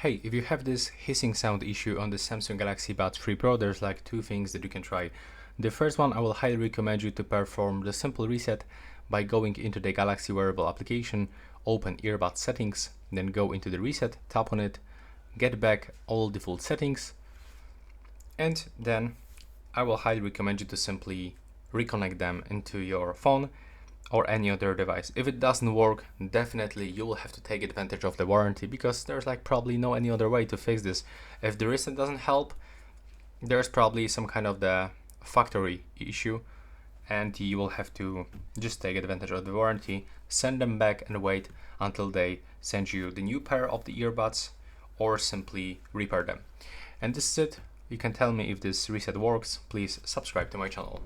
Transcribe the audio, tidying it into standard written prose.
Hey, if you have this hissing sound issue on the Samsung Galaxy Buds 3 Pro, there's like two things that you can try. The first one, I will highly recommend you to perform the simple reset by going into the Galaxy wearable application, open earbud settings, then go into the reset, tap on it, get back all default settings, and then I will highly recommend you to simply reconnect them into your phone or any other device. If it doesn't work, definitely you will have to take advantage of the warranty, because there's like probably no any other way to fix this. If the reset doesn't help, there's probably some kind of the factory issue, and you will have to just take advantage of the warranty, send them back and wait until they send you the new pair of the earbuds, or simply repair them. And this is it. You can tell me if this reset works. Please subscribe to my channel.